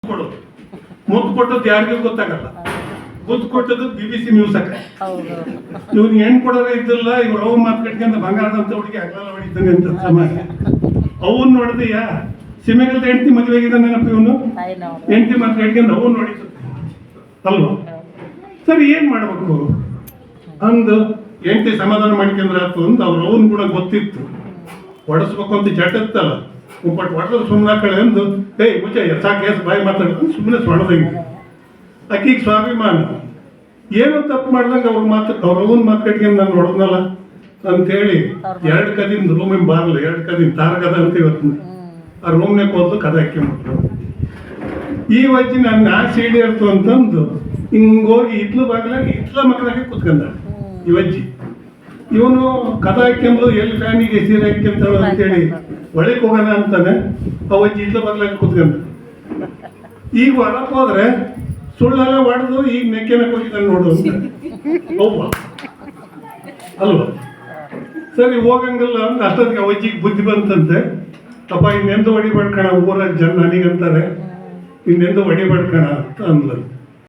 ಕೊಡೋದು ಮುತ್ತು ಕೊಟ್ಟದ್ದು ಯಾರಿಗೂ ಗೊತ್ತಾಗಲ್ಲ. ಮುತ್ತು ಕೊಟ್ಟದ್ದು BBC ನ್ಯೂಸ್ ಅಕ್ಕ. ಇವ್ನಿಗೆ ಹೆಣ್ಣು ಕೊಡೋದೇ ಇದ್ದಿಲ್ಲ, ಇವ್ರು ಅವು ಮಾರ್ಕೆಟ್ಗೆ ಬಂಗಾರದಂತ ಹುಡುಗಿ ಅಗಲ ಹೊಡಿತಾನೆ ಅಂತ ಸಮಾಜ. ಅವನ್ ನೋಡಿದೆಯಾ ಸಿಮೆಗಲ್ದ ಹೆಂಡತಿ ಮದುವೆ ಆಗಿದೆ ನೆನಪು. ಇವನು ಹೆಂಡತಿ ಮಾತ್ರ ಹಿಡ್ಕೊಂಡು ಅವನು ನೋಡಿದ್ದು ಅಲ್ವಾ? ಸರಿ ಏನ್ ಮಾಡ್ಬೇಕು ಅಂದು ಹೆಂಡತಿ ಸಮಾಧಾನ ಮಾಡ್ಕೊಂಡ್ರೆ ಆಯ್ತು ಅಂತ ಅವ್ರು ಅವನ್ ಕೂಡ ಗೊತ್ತಿತ್ತು. ಹೊಡೆಸ್ಬೇಕು ಅಂತ ಜಟತ್ತಲ್ಲ, ಬಟ್ ಹೊಡೆದ್ರೆ ಸುಮ್ಮನೆ ಕಡೆ ಅಂದು ಮುಚ್ಚ ಸಾಕು ಬಾಯಿ ಮಾತಾಡ್ಕೊಂಡು ಸುಮ್ಮನೆ ಹೊಡೆದಂಗೆ. ಅಕ್ಕಿಗೆ ಸ್ವಾಭಿಮಾನ ಏನೋ ತಪ್ಪು ಮಾಡ್ದಂಗೆ ಅವ್ರ ಅವನ್ ಮಾತಾಡ್ಕೊಂಡು ನಾನು ಹೊಡೆದ್ನಲ್ಲ ಅಂತೇಳಿ 2 ಕದಿಂದ ರೂಮಿಗೆ ಬಾರಲ್ಲ, 2 ಕದಿನ ತಾರಕದ ಅಂತ ಇವತ್ತು ಆ ರೂಮ್ನಾಗ ಹೋದ್ಲು ಕದ ಹಾಕ್ಕೊಂಡ್ಬಿಟ್ರು. ಈ ವಜ್ಜಿ ನನ್ನ ಸಿಡಿ ಇರ್ತು ಅಂತಂದು ಹಿಂಗೋಗಿ ಇತ್ಲು ಬಾಗಿಲಾಗಿ ಇತ್ಲ ಮಕ್ಕಳಾಗಿ ಕುತ್ಕೊಂಡ ಈ ವಜ್ಜಿ. ಇವನು ಕದ ಹಾಕ್ಯಂಬುದು ಎಲ್ಲಿ ಫ್ಯಾನಿಗೆ ಸೀರೆ ಹಾಕ್ಯಂತಾಳು ಅಂತೇಳಿ ಒಳಗೆ ಹೋಗೋಣ ಅಂತಾನೆ ಆ ವಜ್ಜಿ ಇತ್ಲ ಬಾಗಿಲಾಗಿ ಕುತ್ಕೊಂಡ. ಈಗ ಹೊರಕ್ಕೆ ಹೋದ್ರೆ ಸುಳ್ಳೆಲ್ಲ ಹೊಡೆದು ಈಗ ನೆಕ್ಕೆನಕ್ಕೆ ಹೋಗಿದ್ದಾನೆ ನೋಡು ಅಂತ ಒಬ್ಬ ಅಲ್ವಾ? ಸರಿ ಹೋಗಂಗಿಲ್ಲ ಅಂತ ಅಷ್ಟೊತ್ತಿಗೆ ಅವಜ್ಜಿಗೆ ಬುದ್ಧಿ ಬಂತಂತೆ. ಅಪ್ಪ ಇನ್ನೆಂದು ಹೊಡಿಬೇಡ್ಕಣ, ಊರಾಗ ಜನ ನನಗಂತಾರೆ ಇನ್ನೆಂದು ಹೊಡಿಬೇಡ್ಕಣ ಅಂತ ಅಂದ್ಲು.